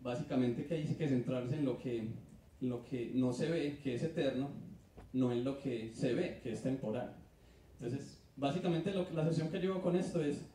básicamente que dice que centrarse en lo que no se ve, que es eterno, no en lo que se ve, que es temporal. Entonces, básicamente la sesión que llevo con esto es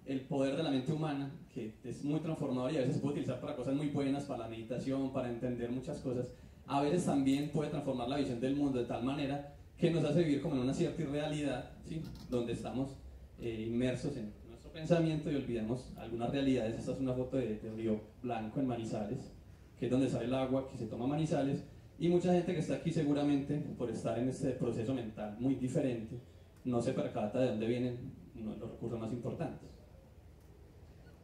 el poder de la mente humana, que es muy transformador y a veces se puede utilizar para cosas muy buenas, para la meditación, para entender muchas cosas. A veces también puede transformar la visión del mundo de tal manera que nos hace vivir como en una cierta irrealidad, ¿sí? Donde estamos inmersos en nuestro pensamiento y olvidamos algunas realidades. Esta es una foto de Río Blanco en Manizales, que es donde sale el agua que se toma Manizales, y mucha gente que está aquí seguramente, por estar en este proceso mental muy diferente, no se percata de dónde vienen uno de los recursos más importantes.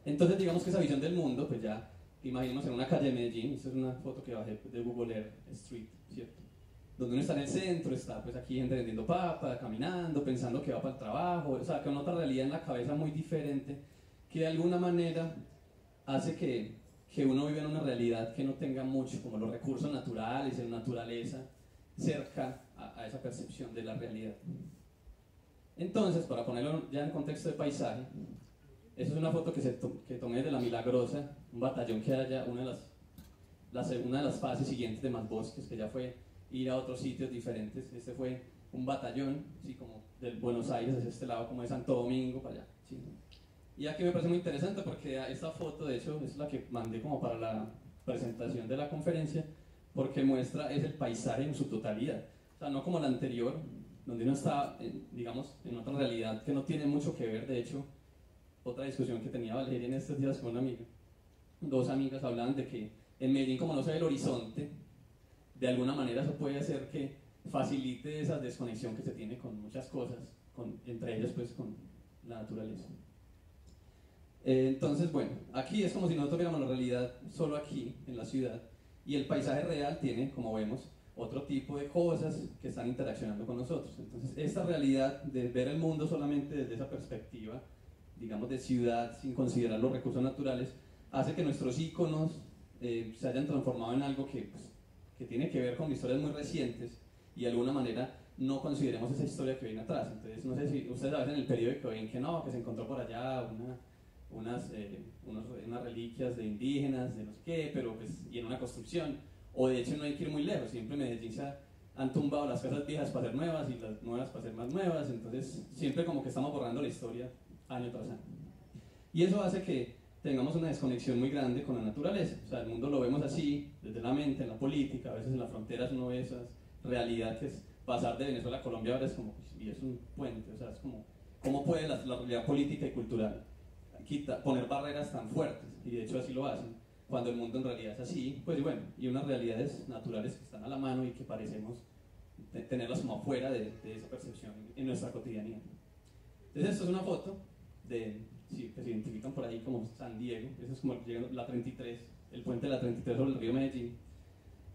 Entonces digamos que esa visión del mundo, pues ya imaginemos en una calle de Medellín, esta es una foto que bajé de Google Earth Street, ¿cierto? Donde uno está en el centro, está pues aquí gente vendiendo papa, caminando, pensando que va para el trabajo, o sea, que una otra realidad en la cabeza muy diferente, que de alguna manera hace que uno viva en una realidad que no tenga mucho, como los recursos naturales, la naturaleza, cerca a esa percepción de la realidad. Entonces, para ponerlo ya en contexto de paisaje, esa es una foto que tomé de La Milagrosa, un batallón que haya una de las fases siguientes de Más Bosques, que ya fue ir a otros sitios diferentes. Este fue un batallón, ¿sí? Como del Buenos Aires hacia este lado, como de Santo Domingo para allá, ¿sí? Y aquí me parece muy interesante porque esta foto, de hecho, es la que mandé como para la presentación de la conferencia, porque muestra es el paisaje en su totalidad. O sea, no como la anterior, donde uno está, digamos, en otra realidad que no tiene mucho que ver. De hecho, otra discusión que tenía Valeria en estos días con una amiga, dos amigas hablaban de que en Medellín, como no se ve el horizonte, de alguna manera eso puede hacer que facilite esa desconexión que se tiene con muchas cosas, entre ellas pues con la naturaleza. Entonces, bueno, aquí es como si nosotros viéramos la realidad solo aquí, en la ciudad, y el paisaje real tiene, como vemos, otro tipo de cosas que están interaccionando con nosotros. Entonces, esta realidad de ver el mundo solamente desde esa perspectiva, digamos, de ciudad, sin considerar los recursos naturales, hace que nuestros íconos se hayan transformado en algo que tiene que ver con historias muy recientes y de alguna manera no consideremos esa historia que viene atrás. Entonces, no sé si ustedes a veces en el periódico ven que no, que se encontró por allá unas reliquias de indígenas, de no sé qué, pero pues, y en una construcción, o de hecho no hay que ir muy lejos, siempre en Medellín han tumbado las casas viejas para hacer nuevas y las nuevas para hacer más nuevas. Entonces siempre como que estamos borrando la historia año tras año. Y eso hace que tengamos una desconexión muy grande con la naturaleza. O sea, el mundo lo vemos así, desde la mente, en la política, a veces en las fronteras uno ve esas realidades, que es pasar de Venezuela a Colombia ahora es como, y es un puente, o sea, es como, ¿cómo puede la realidad política y cultural poner barreras tan fuertes? Y de hecho así lo hacen, cuando el mundo en realidad es así, pues bueno, y unas realidades naturales que están a la mano y que parecemos tenerlas como afuera de esa percepción en nuestra cotidianidad. Entonces esto es una foto de, sí, que se identifican por ahí como San Diego, eso es como llegando la 33, el puente de la 33 sobre el río Medellín.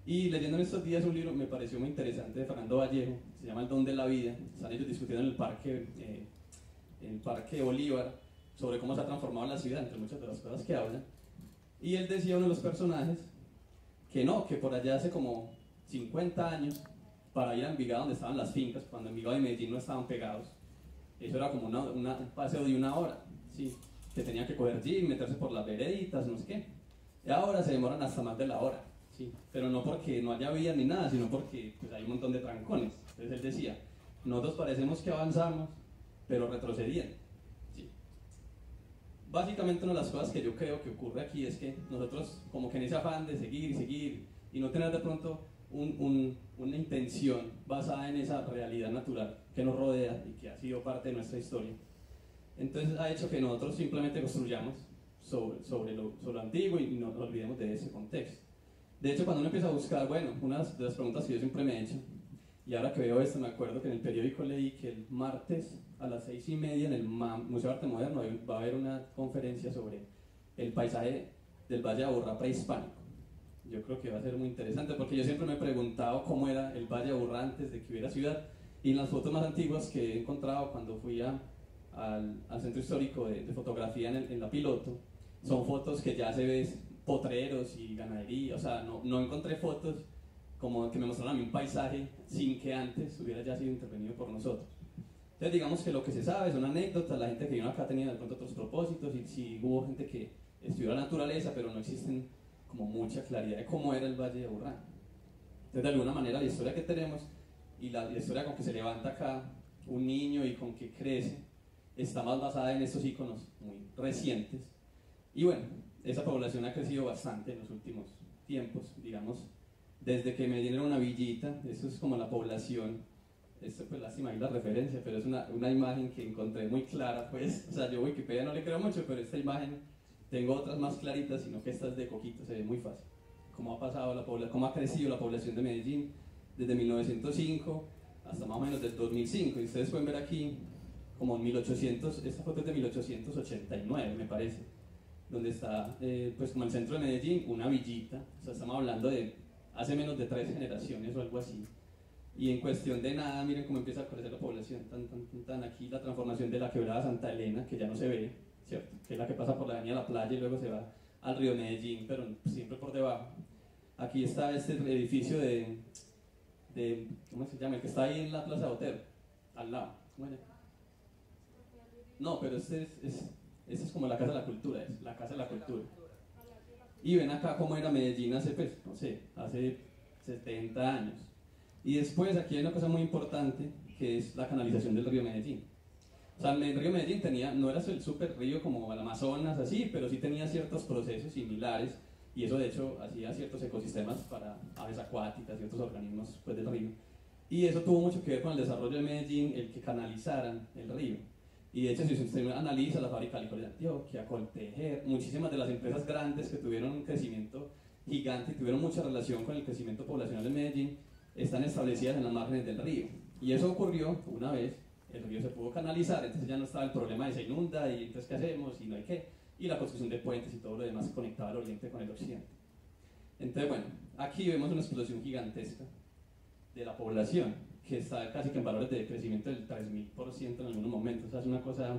Y leyendo en estos días un libro me pareció muy interesante de Fernando Vallejo, se llama El Don de la Vida. Están ellos discutiendo en el parque Bolívar sobre cómo se ha transformado la ciudad, entre muchas de las cosas que hablan. Y él decía, uno de los personajes, que no, que por allá hace como 50 años, para ir a Envigado, donde estaban las fincas, cuando Envigado y Medellín no estaban pegados, eso era como un paseo de 1 hora, ¿sí? Que tenía que coger jeep, meterse por las vereditas, no sé qué. Y ahora se demoran hasta más de la hora, ¿sí? Pero no porque no haya vías ni nada, sino porque pues, hay un montón de trancones. Entonces él decía, nosotros parecemos que avanzamos, pero retrocediendo, ¿sí? Básicamente una de las cosas que yo creo que ocurre aquí es que nosotros, como que en ese afán de seguir y seguir, y no tener de pronto una intención basada en esa realidad natural que nos rodea y que ha sido parte de nuestra historia, entonces ha hecho que nosotros simplemente construyamos sobre lo antiguo y nos olvidemos de ese contexto. De hecho, cuando uno empieza a buscar, bueno, una de las preguntas que yo siempre me he hecho, y ahora que veo esto me acuerdo que en el periódico leí que el martes a las 6:30 en el Museo de Arte Moderno va a haber una conferencia sobre el paisaje del Valle de Aburrá prehispánico. Yo creo que va a ser muy interesante porque yo siempre me he preguntado cómo era el Valle de Aburrá antes de que hubiera ciudad, y en las fotos más antiguas que he encontrado cuando fui al centro histórico de fotografía en la Piloto, son fotos que ya se ven potreros y ganadería. O sea, no encontré fotos como que me mostraran a mí un paisaje sin que antes hubiera ya sido intervenido por nosotros. Entonces digamos que lo que se sabe son anécdotas, la gente que vino acá tenía de pronto otros propósitos, y si hubo gente que estudió la naturaleza, pero no existen como mucha claridad de cómo era el Valle de Aburrá. Entonces, de alguna manera, la historia que tenemos y la historia con que se levanta acá un niño y con que crece está más basada en estos íconos muy recientes. Y bueno, esa población ha crecido bastante en los últimos tiempos, digamos, desde que Medellín era una villita. Eso es como la población. Esto pues lástima ahí la referencia, pero es una imagen que encontré muy clara, pues, o sea, yo Wikipedia no le creo mucho, pero esta imagen, tengo otras más claritas, sino que esta es de Coquito, se ve muy fácil. Cómo ha pasado la población, cómo ha crecido la población de Medellín desde 1905 hasta más o menos del 2005, y ustedes pueden ver aquí, como en 1800, esta foto es de 1889, me parece, donde está, pues como el centro de Medellín, una villita, o sea, estamos hablando de hace menos de 3 generaciones o algo así. Y en cuestión de nada, miren cómo empieza a crecer la población, tan aquí la transformación de la quebrada Santa Elena, que ya no se ve, ¿cierto? Que es la que pasa por la avenida La Playa y luego se va al río Medellín, pero siempre por debajo. Aquí está este edificio de ¿cómo se llama? El que está ahí en la Plaza de Otero, al lado. ¿Cómo se llama? No, pero este es como la Casa de la Cultura, es la Casa de la Cultura. Y ven acá cómo era Medellín hace, pues, no sé, hace 70 años. Y después aquí hay una cosa muy importante, que es la canalización del río Medellín. O sea, el río Medellín no era el super río como el Amazonas, así, pero sí tenía ciertos procesos similares, y eso de hecho hacía ciertos ecosistemas para aves acuáticas y otros organismos pues, del río. Y eso tuvo mucho que ver con el desarrollo de Medellín, el que canalizaran el río. Y de hecho, si usted analiza la fábrica de licores de Antioquia, Coltejer, muchísimas de las empresas grandes que tuvieron un crecimiento gigante y tuvieron mucha relación con el crecimiento poblacional de Medellín, están establecidas en las márgenes del río. Y eso ocurrió una vez, el río se pudo canalizar, entonces ya no estaba el problema de se inunda y entonces ¿qué hacemos? Y no hay qué. Y la construcción de puentes y todo lo demás conectaba el oriente con el occidente. Entonces, bueno, aquí vemos una explosión gigantesca de la población, que está casi que en valores de crecimiento del 3000% en algunos momentos. O sea, es una cosa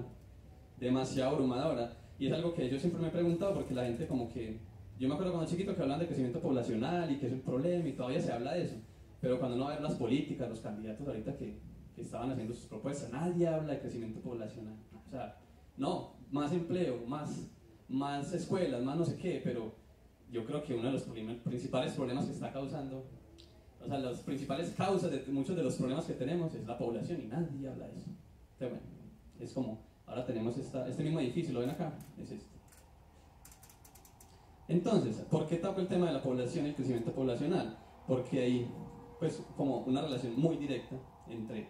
demasiado abrumadora. Y es algo que yo siempre me he preguntado, porque la gente como que... Yo me acuerdo cuando chiquito que hablan de crecimiento poblacional y que es un problema y todavía se habla de eso. Pero cuando uno ve las políticas, los candidatos ahorita que estaban haciendo sus propuestas, nadie habla de crecimiento poblacional. O sea, no, más empleo, más escuelas, más no sé qué, pero yo creo que uno de los principales problemas que está causando, o sea, las principales causas de muchos de los problemas que tenemos es la población y nadie habla de eso. Entonces, bueno, es como, ahora tenemos este mismo edificio, ¿lo ven acá? Es este. Entonces, ¿por qué toco el tema de la población y el crecimiento poblacional? Porque hay, pues, como una relación muy directa entre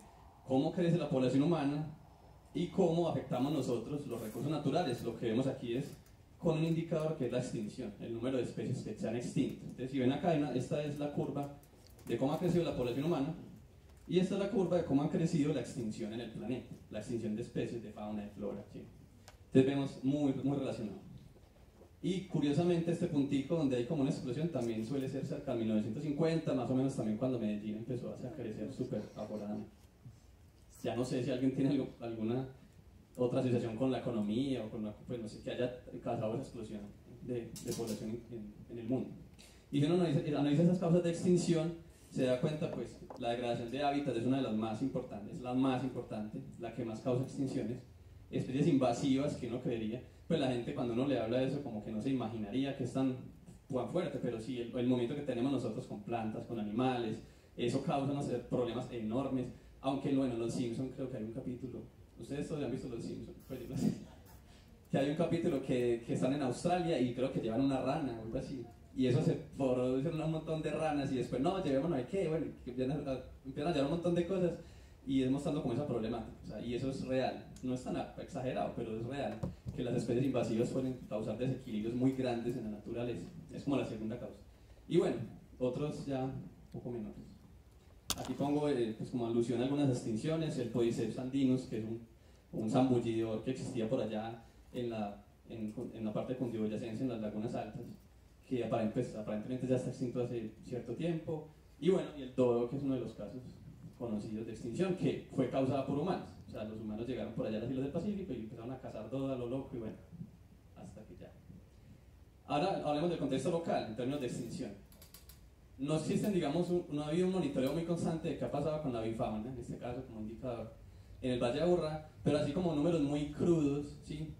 cómo crece la población humana y cómo afectamos nosotros los recursos naturales. Lo que vemos aquí es con un indicador que es la extinción, el número de especies que se han extinto. Entonces, si ven acá, esta es la curva de cómo ha crecido la población humana y esta es la curva de cómo ha crecido la extinción en el planeta, la extinción de especies, de fauna, de flora, ¿sí? Entonces vemos muy relacionado. Y curiosamente este puntico donde hay como una explosión también suele ser cerca de 1950, más o menos también cuando Medellín empezó a crecer súper aforadamente. Ya no sé si alguien tiene alguna otra asociación con la economía o con pues no sé, que haya causado esa explosión de población en el mundo. Y si uno analiza esas causas de extinción, se da cuenta pues la degradación de hábitat es una de las más importantes, la que más causa extinciones. Especies invasivas que uno creería, pues la gente cuando uno le habla de eso como que no se imaginaría que es tan fuerte, pero sí, el movimiento que tenemos nosotros con plantas, con animales, eso causa unos problemas enormes, aunque bueno, los Simpsons creo que hay un capítulo, ustedes todos han visto los Simpsons, que hay un capítulo que están en Australia y creo que llevan una rana o algo así, y eso se produce un montón de ranas y después no, llevémonos a qué, bueno, empiezan a llevar un montón de cosas y es mostrando como esa problemática, o sea, y eso es real, no es tan exagerado, pero es real, que las especies invasivas pueden causar desequilibrios muy grandes en la naturaleza, es como la segunda causa. Y bueno, otros ya un poco menores. Aquí pongo pues como alusión a algunas extinciones, el Podiceps andinus, que es un zambullidor que existía por allá en la parte de Cundiboyacense, en las lagunas altas, que aparentemente ya está extinto hace cierto tiempo, y bueno, y el dodo, que es uno de los casos conocidos de extinción, que fue causada por humanos. O sea, los humanos llegaron por allá a las islas del Pacífico y empezaron a cazar dodo a lo loco y bueno, hasta que ya. Ahora hablemos del contexto local, en términos de extinción. No existen, digamos, no ha habido un monitoreo muy constante de qué ha pasado con la avifauna, en este caso como indicador, en el Valle de Aburrá, pero así como números muy crudos, ¿sí?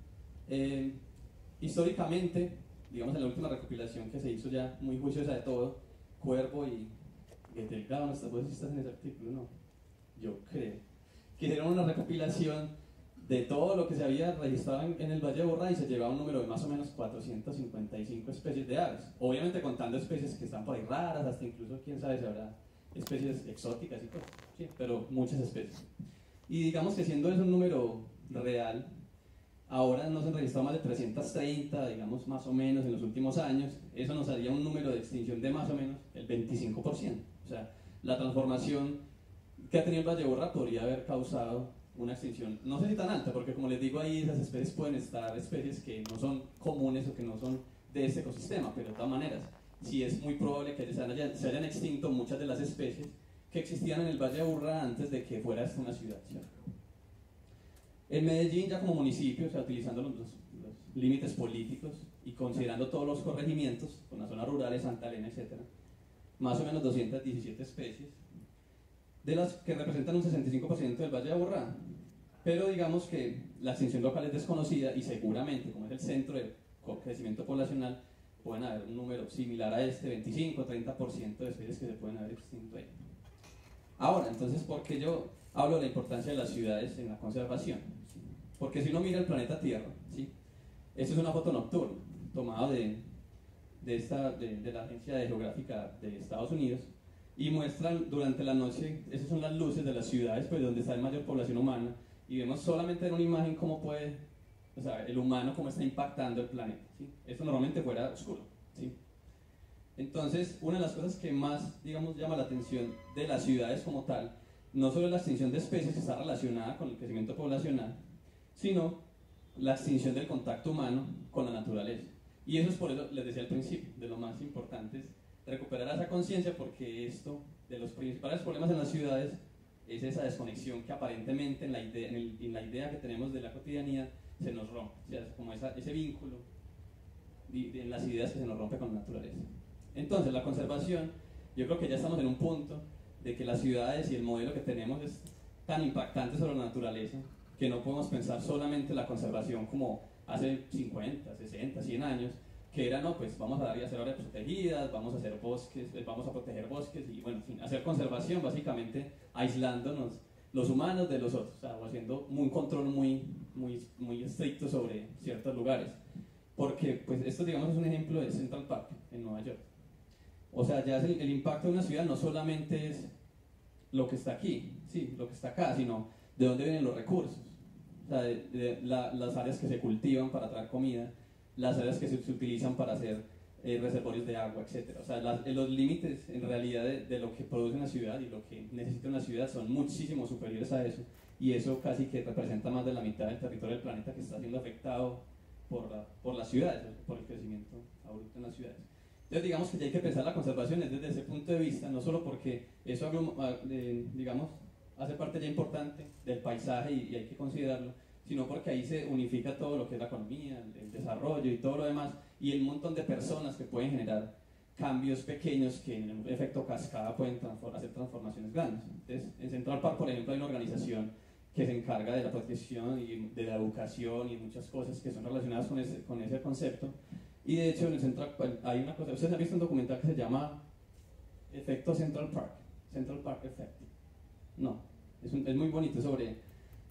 Históricamente, digamos en la última recopilación que se hizo ya muy juiciosa de todo, Cuervo y Delgado, no sé si estás en ese artículo, no, yo creo, que hicieron una recopilación de todo lo que se había registrado en el Valle de Aburrá y se llegaba a un número de más o menos 455 especies de aves, obviamente contando especies que están por ahí raras, hasta incluso quién sabe si habrá especies exóticas y cosas, sí, pero muchas especies. Y digamos que siendo eso un número real, ahora no se han registrado más de 330, digamos más o menos en los últimos años, eso nos haría un número de extinción de más o menos el 25%. O sea, la transformación que ha tenido el Valle de Aburrá podría haber causado una extinción, no sé si tan alta, porque como les digo ahí, esas especies pueden estar especies que no son comunes o que no son de este ecosistema, pero de todas maneras, sí es muy probable que se hayan extinto muchas de las especies que existían en el Valle de Aburrá antes de que fuera esta una ciudad, ¿cierto? En Medellín, ya como municipio, o sea, utilizando los límites políticos y considerando todos los corregimientos, con las zonas rurales, Santa Elena, etc., más o menos 217 especies, de las que representan un 65% del Valle de Aburrá. Pero digamos que la extinción local es desconocida y seguramente, como es el centro de crecimiento poblacional, pueden haber un número similar a este, 25-30% de especies que se pueden haber extinto ahí. Ahora, entonces, ¿por qué yo hablo de la importancia de las ciudades en la conservación? ¿Sí? Porque si uno mira el planeta Tierra, ¿sí? Esta es una foto nocturna tomada de la Agencia Geográfica de Estados Unidos y muestran durante la noche, esas son las luces de las ciudades, pues donde está la mayor población humana, y vemos solamente en una imagen cómo puede, o sea, el humano cómo está impactando el planeta, ¿sí? Esto normalmente fuera oscuro, ¿sí? Entonces, una de las cosas que más, digamos, llama la atención de las ciudades como tal, no solo la extinción de especies que está relacionada con el crecimiento poblacional, sino la extinción del contacto humano con la naturaleza. Y eso es por eso, les decía al principio, de lo más importante es recuperar esa conciencia, porque esto, de los principales problemas en las ciudades, es esa desconexión que aparentemente en la idea que tenemos de la cotidianidad se nos rompe, o sea, es como ese vínculo en las ideas que se nos rompe con la naturaleza. Entonces, la conservación, yo creo que ya estamos en un punto de que las ciudades y el modelo que tenemos es tan impactante sobre la naturaleza que no podemos pensar solamente la conservación como hace 50, 60, 100 años, que era, no, pues vamos a dar y hacer áreas protegidas, vamos a hacer bosques, vamos a proteger bosques y bueno, en fin, hacer conservación básicamente aislándonos los humanos de los otros, o sea, o haciendo un control muy estricto sobre ciertos lugares. Porque pues esto, digamos, es un ejemplo de Central Park en Nueva York. O sea, ya el impacto de una ciudad no solamente es lo que está aquí, sí, lo que está acá, sino de dónde vienen los recursos. O sea, las áreas que se cultivan para traer comida, las áreas que se utilizan para hacer reservorios de agua, etc. O sea, los límites en realidad de lo que produce una ciudad y lo que necesita una ciudad son muchísimo superiores a eso. Y eso casi que representa más de la mitad del territorio del planeta que está siendo afectado por las ciudades, por el crecimiento abrupto en las ciudades. Entonces digamos que ya hay que pensar la conservación desde ese punto de vista, no solo porque eso digamos, hace parte ya importante del paisaje y hay que considerarlo, sino porque ahí se unifica todo lo que es la economía, el desarrollo y todo lo demás, y el montón de personas que pueden generar cambios pequeños que en el efecto cascada pueden hacer transformaciones grandes. Entonces, en Central Park, por ejemplo, hay una organización que se encarga de la protección y de la educación y muchas cosas que son relacionadas con ese concepto. Y de hecho en el Central Park hay una cosa, ustedes han visto un documental que se llama Efecto Central Park Effect. No, es muy bonito sobre,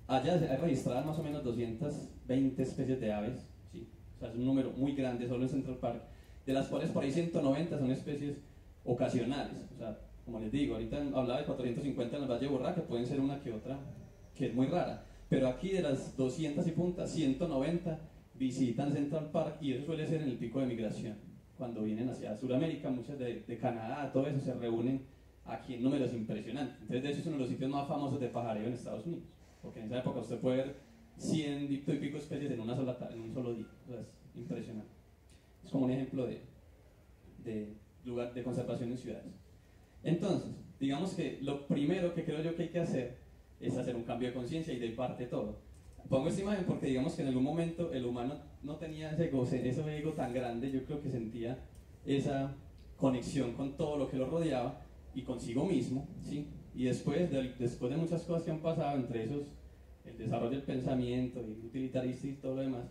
allá hay registradas más o menos 220 especies de aves, ¿sí? O sea, es un número muy grande solo en Central Park, de las cuales por ahí 190 son especies ocasionales. O sea, como les digo, ahorita hablaba de 450 en el Valle de Aburrá, que pueden ser una que otra, que es muy rara, pero aquí de las 200 y punta, 190 visitan Central Park, y eso suele ser en el pico de migración, cuando vienen hacia Sudamérica, muchas de Canadá, todo eso se reúnen aquí en números impresionantes. Entonces, de hecho, es uno de los sitios más famosos de pajareo en Estados Unidos, porque en esa época usted puede ver 100 y pico especies en un solo día. O sea, es impresionante. Es como un ejemplo de lugar de conservación en ciudades. Entonces, digamos que lo primero que creo yo que hay que hacer es hacer un cambio de conciencia, y de ahí parte todo. Pongo esta imagen porque digamos que en algún momento el humano no tenía ese ego tan grande, yo creo que sentía esa conexión con todo lo que lo rodeaba y consigo mismo, ¿sí? Y después de muchas cosas que han pasado, entre esos el desarrollo del pensamiento y el utilitarista y todo lo demás,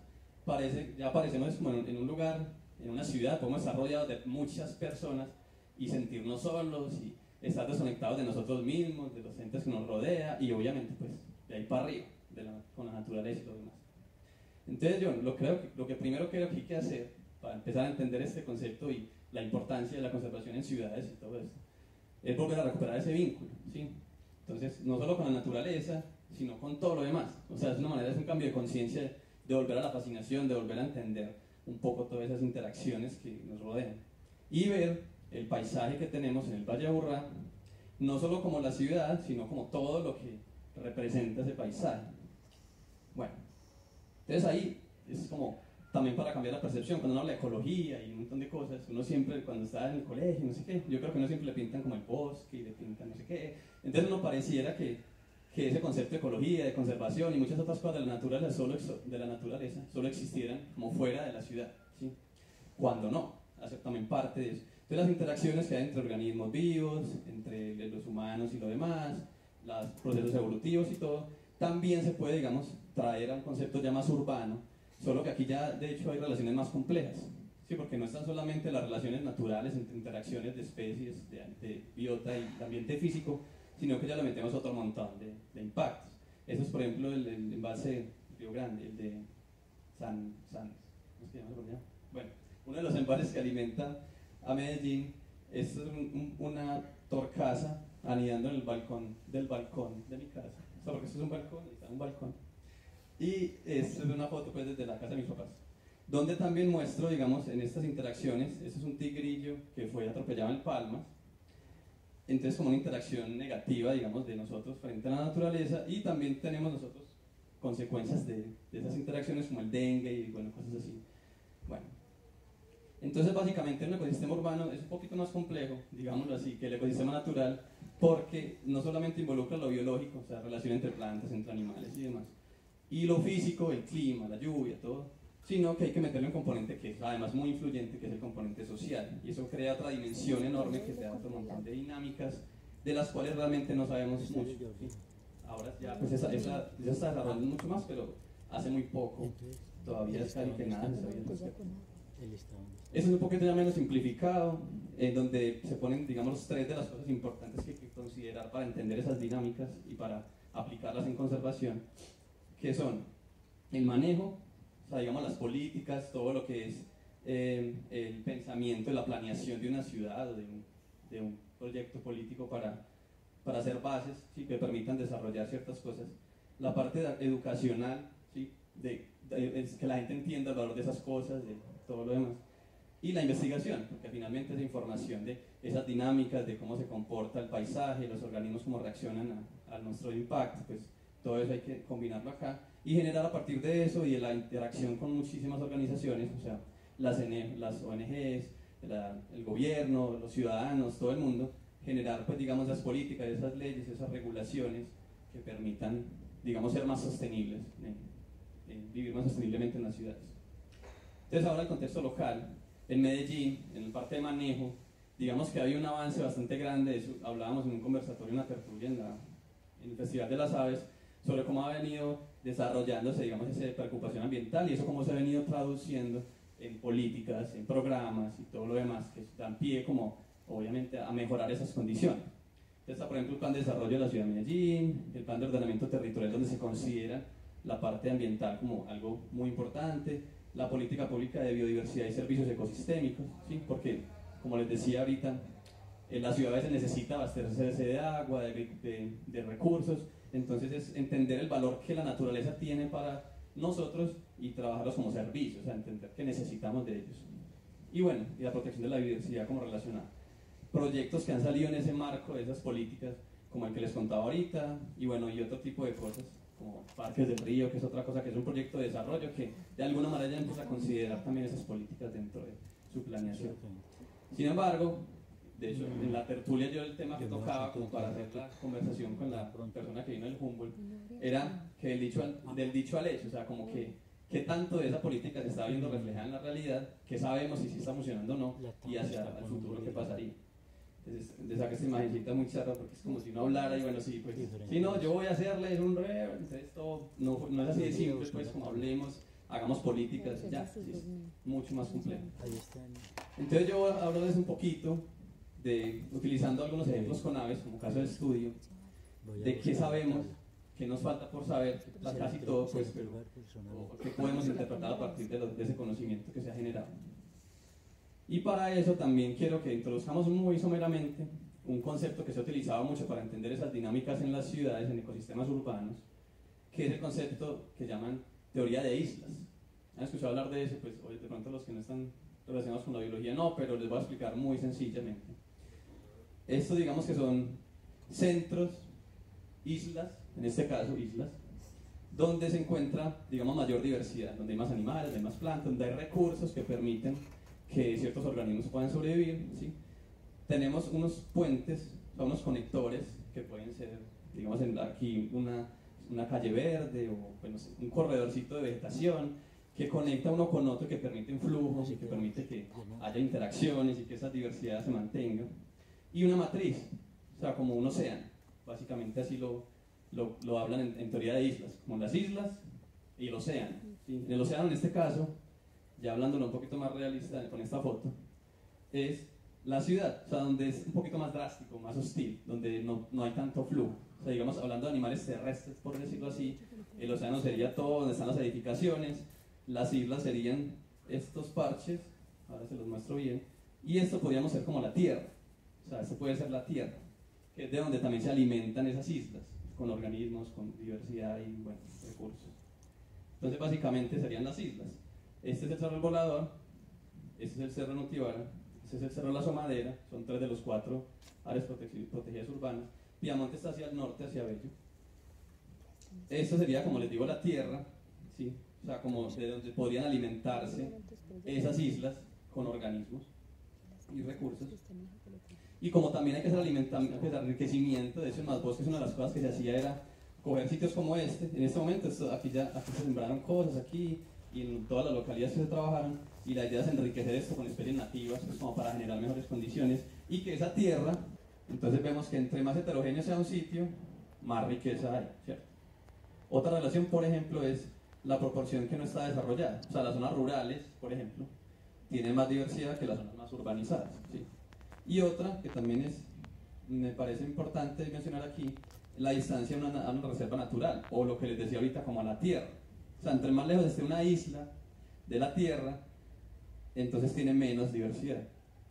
ya aparecemos como en un lugar en una ciudad podemos estar rodeados de muchas personas y sentirnos solos y estar desconectados de nosotros mismos, de los entes que nos rodea y obviamente pues de ahí para arriba, con la naturaleza y lo demás. Entonces yo lo que primero creo que hay que hacer para empezar a entender este concepto y la importancia de la conservación en ciudades y todo esto es volver a recuperar ese vínculo, ¿sí? Entonces, no solo con la naturaleza, sino con todo lo demás. O sea, es una manera, es un cambio de conciencia de volver a la fascinación, de volver a entender un poco todas esas interacciones que nos rodean. Y ver el paisaje que tenemos en el Valle de Aburrá, no solo como la ciudad, sino como todo lo que representa ese paisaje. Bueno, entonces ahí es como también para cambiar la percepción, cuando uno habla de ecología y un montón de cosas, uno siempre, cuando está en el colegio, no sé qué, yo creo que uno siempre le pintan como el bosque y le pintan no sé qué, entonces uno pareciera que ese concepto de ecología, de conservación y muchas otras cosas de la naturaleza solo existieran como fuera de la ciudad, ¿sí? Cuando no, hace también parte de eso. Entonces las interacciones que hay entre organismos vivos, entre los humanos y lo demás, los procesos evolutivos y todo, también se puede, digamos, traer a un concepto ya más urbano, solo que aquí ya de hecho hay relaciones más complejas, ¿sí? Porque no están solamente las relaciones naturales entre interacciones de especies, de biota y de ambiente físico, sino que ya le metemos otro montón de impactos. Eso es, por ejemplo, el embalse Río Grande, el de ¿cómo se llama? Bueno, uno de los embalses que alimenta a Medellín es una torcaza anidando en el balcón de mi casa. O sea, porque esto es un balcón, y está un balcón. Y esta es una foto pues desde la casa de mis papás, donde también muestro, digamos, en estas interacciones, este es un tigrillo que fue atropellado en Palmas, entonces como una interacción negativa, digamos, de nosotros frente a la naturaleza, y también tenemos nosotros consecuencias de esas interacciones como el dengue y bueno, cosas así. Bueno, entonces básicamente el ecosistema urbano es un poquito más complejo, digámoslo así, que el ecosistema natural, porque no solamente involucra lo biológico, o sea, relación entre plantas, entre animales y demás, y lo físico, el clima, la lluvia, todo, sino que hay que meterle un componente que es además muy influyente, que es el componente social, y eso crea otra dimensión enorme que te da otro montón de dinámicas de las cuales realmente no sabemos mucho, ¿sí? Ahora ya, pues esa está desarrollando mucho más, pero hace muy poco todavía es casi que nada se sabía al respecto. Eso es un poquito ya menos simplificado, en donde se ponen, digamos, los tres de las cosas importantes que hay que considerar para entender esas dinámicas y para aplicarlas en conservación, que son el manejo, o sea, digamos las políticas, todo lo que es el pensamiento, la planeación de una ciudad o de un proyecto político para hacer bases, ¿sí? Que permitan desarrollar ciertas cosas. La parte educacional, ¿sí? Es que la gente entienda el valor de esas cosas, de todo lo demás. Y la investigación, porque finalmente es información de esas dinámicas, de cómo se comporta el paisaje, los organismos, cómo reaccionan a nuestro impacto, pues todo eso hay que combinarlo acá y generar a partir de eso y de la interacción con muchísimas organizaciones, o sea, las ONGs, el gobierno, los ciudadanos, todo el mundo, generar pues digamos esas políticas, esas leyes, esas regulaciones que permitan, digamos, ser más sostenibles, vivir más sosteniblemente en las ciudades. Entonces ahora el contexto local, en Medellín, en la parte de manejo, digamos que hay un avance bastante grande, eso hablábamos en un conversatorio, una tertulia en el Festival de las Aves, sobre cómo ha venido desarrollándose, digamos, esa preocupación ambiental y eso cómo se ha venido traduciendo en políticas, en programas y todo lo demás que dan pie como, obviamente, a mejorar esas condiciones. Entonces está, por ejemplo, el plan de desarrollo de la ciudad de Medellín, el plan de ordenamiento territorial donde se considera la parte ambiental como algo muy importante, la política pública de biodiversidad y servicios ecosistémicos, ¿sí? Porque, como les decía ahorita, la ciudad a veces necesita abastecerse de agua, de recursos, entonces es entender el valor que la naturaleza tiene para nosotros y trabajarlos como servicios, o sea, entender que necesitamos de ellos. Y bueno, y la protección de la biodiversidad como relacionada. Proyectos que han salido en ese marco de esas políticas, como el que les contaba ahorita, y bueno, y otro tipo de cosas, como Parques del Río, que es otra cosa, que es un proyecto de desarrollo que de alguna manera ya empieza a considerar también esas políticas dentro de su planeación. Sin embargo, de hecho, en la tertulia yo el tema que tocaba como para hacer la conversación con la persona que vino del Humboldt era que del dicho al hecho, o sea, como que qué tanto de esa política se está viendo reflejada en la realidad, qué sabemos si está funcionando o no y hacia el futuro qué pasaría. Entonces, de sacar esta imagencita muy charra porque es como si no hablara y bueno, sí, pues, si no, yo voy a hacerle, es un re, entonces todo no es así de simple, pues como hablemos hagamos políticas, ya, es mucho más complejo. Entonces yo hablo de eso un poquito, utilizando algunos ejemplos con aves, como caso de estudio, de qué sabemos, qué nos falta por saber, casi todo, pues, pero qué podemos interpretar a partir de ese conocimiento que se ha generado. Y para eso también quiero que introduzcamos muy someramente un concepto que se ha utilizado mucho para entender esas dinámicas en las ciudades, en ecosistemas urbanos, que es el concepto que llaman teoría de islas. ¿Han escuchado hablar de eso? Pues hoy de pronto los que no están relacionados con la biología no, pero les voy a explicar muy sencillamente. Esto digamos que son centros, islas, en este caso islas, donde se encuentra, digamos, mayor diversidad, donde hay más animales, hay más plantas, donde hay recursos que permiten que ciertos organismos puedan sobrevivir, ¿sí? Tenemos unos puentes, o unos conectores que pueden ser, digamos, aquí una calle verde o bueno, un corredorcito de vegetación que conecta uno con otro, que permiten flujos y que permite que haya interacciones y que esa diversidad se mantenga. Y una matriz, o sea, como un océano, básicamente así lo hablan en teoría de islas, como las islas y el océano, ¿sí? En el océano, en este caso, ya hablándolo un poquito más realista con esta foto, es la ciudad, o sea, donde es un poquito más drástico, más hostil, donde no hay tanto flujo. O sea, digamos, hablando de animales terrestres, por decirlo así, el océano sería todo donde están las edificaciones, las islas serían estos parches, ahora se los muestro bien, y esto podríamos ser como la tierra, o sea, esto puede ser la tierra, que es de donde también se alimentan esas islas, con organismos, con diversidad y, bueno, recursos. Entonces, básicamente serían las islas. Este es el Cerro El Volador, este es el Cerro Nutibara, este es el Cerro La Asomadera, son 3 de los 4 áreas protegidas urbanas. Piamonte está hacia el norte, hacia Bello. Esto sería, como les digo, la tierra, ¿sí? O sea, como de donde podrían alimentarse esas islas con organismos y recursos. Y como también hay que hacer enriquecimiento, de hecho en Más Bosques una de las cosas que se hacía era coger sitios como este. En este momento aquí se sembraron cosas, aquí y en todas las localidades que se trabajaron, y la idea es enriquecer esto con especies nativas, pues como para generar mejores condiciones, y que esa tierra, entonces vemos que entre más heterogéneo sea un sitio, más riqueza hay, ¿cierto? Otra relación, por ejemplo, es la proporción que no está desarrollada. O sea, las zonas rurales, por ejemplo, tienen más diversidad que las zonas más urbanizadas, ¿sí? Y otra, que también me parece importante mencionar aquí, la distancia a una reserva natural, o lo que les decía ahorita como a la tierra. O sea, entre más lejos esté una isla de la tierra, entonces tiene menos diversidad,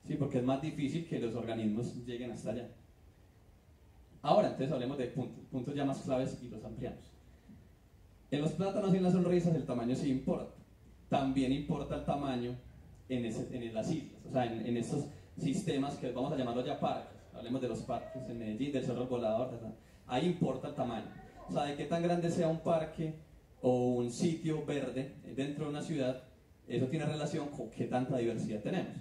¿sí? Porque es más difícil que los organismos lleguen hasta allá. Ahora, entonces hablemos de puntos ya más claves y los ampliamos. En los plátanos y en las sonrisas el tamaño sí importa. También importa el tamaño en las islas, o sea, en estos sistemas que vamos a llamarlos ya parques. Hablemos de los parques en Medellín, del Cerro El Volador, ¿verdad? Ahí importa el tamaño. O sea, de qué tan grande sea un parque o un sitio verde dentro de una ciudad, eso tiene relación con qué tanta diversidad tenemos.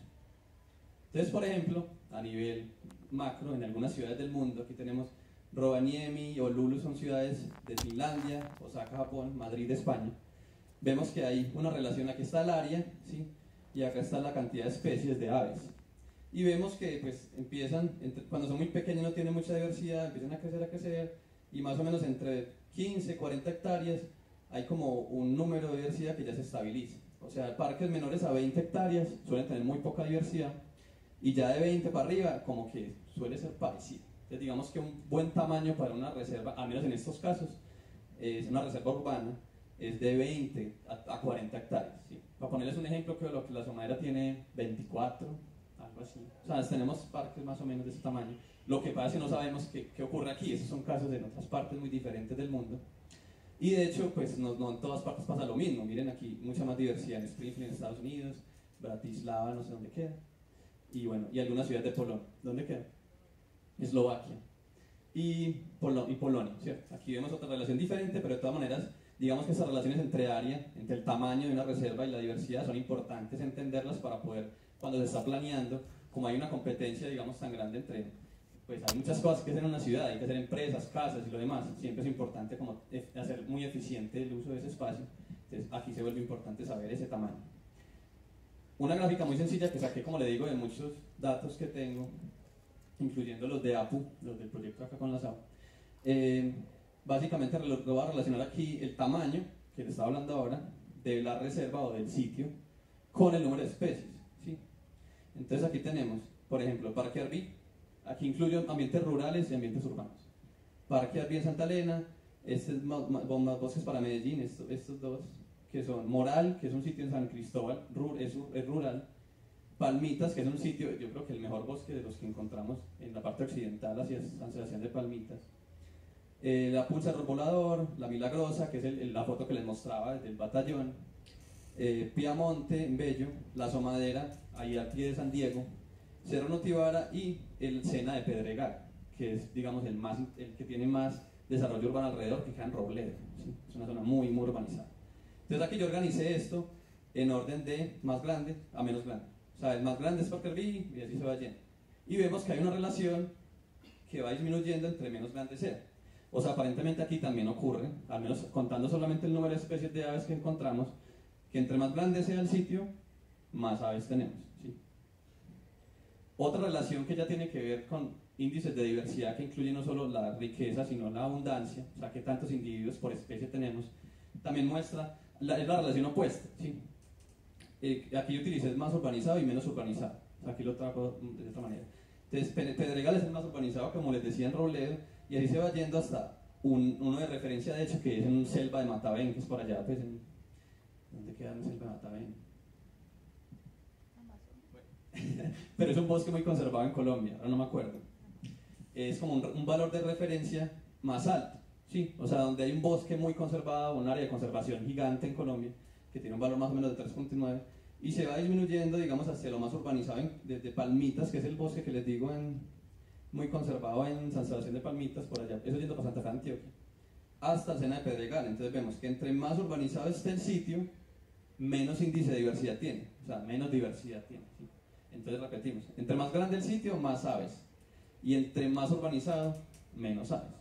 Entonces, por ejemplo, a nivel macro, en algunas ciudades del mundo, aquí tenemos Rovaniemi y Oulu, son ciudades de Finlandia, Osaka, Japón, Madrid, España. Vemos que hay una relación, aquí está el área, ¿sí? Y acá está la cantidad de especies de aves. Y vemos que pues empiezan, cuando son muy pequeños no tienen mucha diversidad, empiezan a crecer, y más o menos entre 15, 40 hectáreas hay como un número de diversidad que ya se estabiliza. O sea, parques menores a 20 hectáreas suelen tener muy poca diversidad, y ya de 20 para arriba como que suele ser parecido. Entonces digamos que un buen tamaño para una reserva, al menos en estos casos, es una reserva urbana, es de 20 a 40 hectáreas, ¿sí? Para ponerles un ejemplo, creo que la Asomadera tiene 24, algo así. O sea, tenemos parques más o menos de ese tamaño. Lo que pasa es que no sabemos qué ocurre aquí. Esos son casos en otras partes muy diferentes del mundo. Y de hecho, pues no en todas partes pasa lo mismo. Miren aquí, mucha más diversidad en Springfield, en Estados Unidos, Bratislava, no sé dónde queda. Y bueno, y algunas ciudades de Polonia. ¿Dónde queda? Eslovaquia. Y Polonia, ¿cierto? Aquí vemos otra relación diferente, pero de todas maneras, digamos que esas relaciones entre área, entre el tamaño de una reserva y la diversidad son importantes entenderlas para poder, cuando se está planeando, como hay una competencia, digamos, tan grande entre, pues hay muchas cosas que hacer en una ciudad, hay que hacer empresas, casas y lo demás, siempre es importante como hacer muy eficiente el uso de ese espacio. Entonces aquí se vuelve importante saber ese tamaño. Una gráfica muy sencilla que saqué, como le digo, de muchos datos que tengo, incluyendo los de APU, los del proyecto acá con la SAO. Básicamente lo voy a relacionar aquí el tamaño, que le estaba hablando ahora, de la reserva o del sitio con el número de especies, ¿sí? Entonces aquí tenemos, por ejemplo, Parque Arví, aquí incluyo ambientes rurales y ambientes urbanos. Parque Arví en Santa Elena, este es más bosques para Medellín, estos dos, que son Moral, que es un sitio en San Cristóbal, es rural, Palmitas, que es un sitio, yo creo que el mejor bosque de los que encontramos en la parte occidental hacia San Sebastián de Palmitas. La Pulsa del Volador, La Milagrosa, que es la foto que les mostraba del batallón, Piamonte en Bello, La Asomadera, ahí al pie de San Diego, Cerro Notivara y el Sena de Pedregal, que es, digamos, el que tiene más desarrollo urbano alrededor, que queda en Robledo, ¿sí? Es una zona muy, muy urbanizada. Entonces aquí yo organicé esto en orden de más grande a menos grande. O sea, el más grande es Parque Arví y así se va yendo. Y vemos que hay una relación que va disminuyendo entre menos grande sea. O sea, aparentemente aquí también ocurre, al menos contando solamente el número de especies de aves que encontramos, que entre más grande sea el sitio, más aves tenemos, ¿sí? Otra relación que ya tiene que ver con índices de diversidad que incluyen no solo la riqueza, sino la abundancia, o sea, que tantos individuos por especie tenemos, también muestra, es la relación opuesta, ¿sí? Aquí yo utilicé más urbanizado y menos urbanizado, o sea, aquí lo trabajo de otra manera. Entonces, Pedregal es el más urbanizado, como les decía, en Robledo, y así se va yendo hasta uno de referencia, de hecho, que es en Selva de Matavén, que es por allá, pues, ¿dónde queda en Selva de Matavén? Bueno. Pero es un bosque muy conservado en Colombia, ahora no me acuerdo. Es como un valor de referencia más alto, ¿sí? O sea, donde hay un bosque muy conservado, un área de conservación gigante en Colombia, que tiene un valor más o menos de 3.9, y se va disminuyendo, digamos, hacia lo más urbanizado, desde Palmitas, que es el bosque que les digo, muy conservado en San Sebastián de Palmitas, por allá, eso yendo para Santa Fe, Antioquia, hasta el Sena de Pedregal. Entonces vemos que entre más urbanizado esté el sitio, menos índice de diversidad tiene, o sea, menos diversidad tiene, ¿sí? Entonces repetimos, entre más grande el sitio, más aves, y entre más urbanizado, menos aves.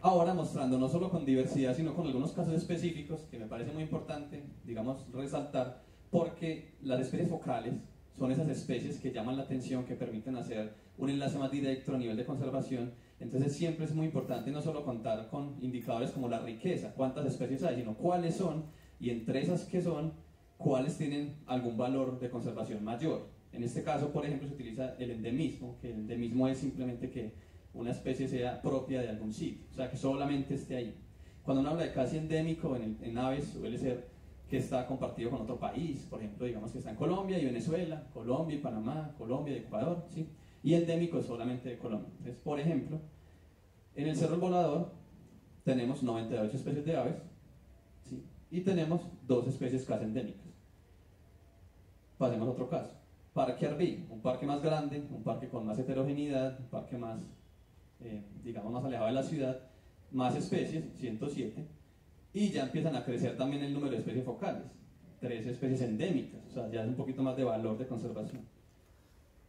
Ahora mostrando no solo con diversidad, sino con algunos casos específicos, que me parece muy importante, digamos, resaltar, porque las especies focales son esas especies que llaman la atención, que permiten hacer un enlace más directo a nivel de conservación. Entonces siempre es muy importante no solo contar con indicadores como la riqueza, cuántas especies hay, sino cuáles son, y entre esas que son, cuáles tienen algún valor de conservación mayor. En este caso, por ejemplo, se utiliza el endemismo, que el endemismo es simplemente que una especie sea propia de algún sitio, o sea, que solamente esté ahí. Cuando uno habla de casi endémico en aves, suele ser que está compartido con otro país, por ejemplo, digamos que está en Colombia y Venezuela, Colombia y Panamá, Colombia y Ecuador, ¿sí? Y endémico es solamente de Colombia. Entonces, por ejemplo, en el Cerro El Volador tenemos 98 especies de aves, ¿sí? Y tenemos 2 especies casi endémicas. Pasemos a otro caso. Parque Arví, un parque más grande, un parque con más heterogeneidad, un parque más, digamos, más alejado de la ciudad, más especies, 107, y ya empiezan a crecer también el número de especies focales, 3 especies endémicas, o sea, ya es un poquito más de valor de conservación.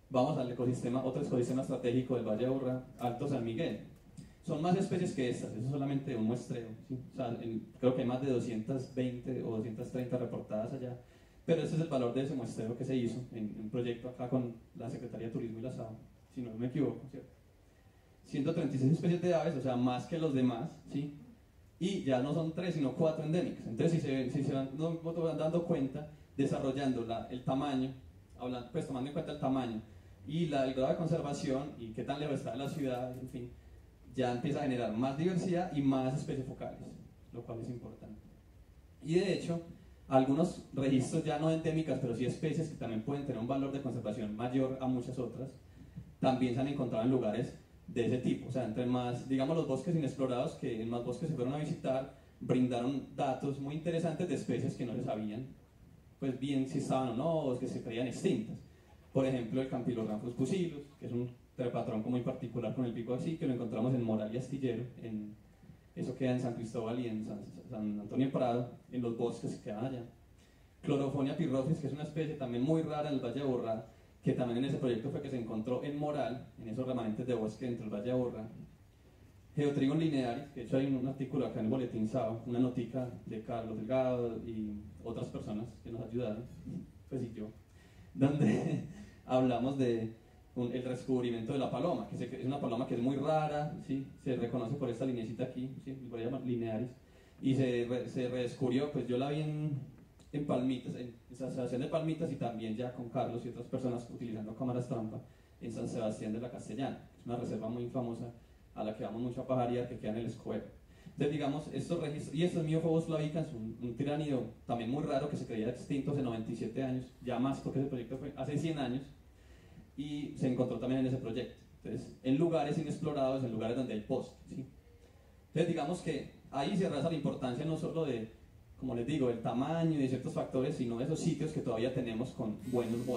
Vamos al ecosistema, otro ecosistema estratégico del Valle de Aburrá, Alto San Miguel. Son más especies que estas, eso es solamente un muestreo, ¿sí? O sea, creo que hay más de 220 o 230 reportadas allá, pero ese es el valor de ese muestreo que se hizo en un proyecto acá con la Secretaría de Turismo y la SAO, si no me equivoco, ¿cierto? 136 especies de aves, o sea, más que los demás, ¿sí? Y ya no son 3, sino 4 endémicas. Entonces, si se van dando cuenta, desarrollando el tamaño, pues tomando en cuenta el tamaño y el grado de conservación y qué tan lejos está de la ciudad, en fin, ya empieza a generar más diversidad y más especies focales, lo cual es importante. Y de hecho, algunos registros ya no endémicas, pero sí especies que también pueden tener un valor de conservación mayor a muchas otras, también se han encontrado en lugares de ese tipo. O sea, entre más, digamos, los bosques inexplorados, que en más bosques se fueron a visitar, brindaron datos muy interesantes de especies que no se sabían, pues bien si estaban o no, o que se creían extintas. Por ejemplo, el Campylorhamphus pusillus, que es un trepatronco muy particular con el pico así, que lo encontramos en Moral y Astillero, eso queda en San Cristóbal y en San Antonio Prado, en los bosques que quedan allá. Chlorofonia pyrrhophis, que es una especie también muy rara en el Valle de Aburrá, que también en ese proyecto fue que se encontró en Moral, en esos remanentes de bosque dentro del Valle de Aburrá. Geotrigon linearis, que de hecho hay un artículo acá en el Boletín SAO, una notica de Carlos Delgado y otras personas que nos ayudaron, pues y yo, donde hablamos de el descubrimiento de la paloma, que es una paloma que es muy rara, ¿sí? Se reconoce por esta lineecita aquí, ¿sí? Voy a llamar linearis, y se redescubrió, pues yo la vi en Palmitas, en San Sebastián de Palmitas, y también ya con Carlos y otras personas utilizando cámaras trampa en San Sebastián de la Castellana, que es una reserva muy famosa a la que vamos mucho a pajarear, que queda en el Escobedo. Entonces, digamos, estos registros, y esto es Myophobos flavicans, un tiránido también muy raro que se creía extinto hace 97 años, ya más porque ese proyecto fue hace 100 años, y se encontró también en ese proyecto. Entonces, en lugares inexplorados, en lugares donde hay post, ¿sí? Entonces, digamos que ahí se reza la importancia no solo de, como les digo, del tamaño y de ciertos factores, sino de esos sitios que todavía tenemos con buenos bosques.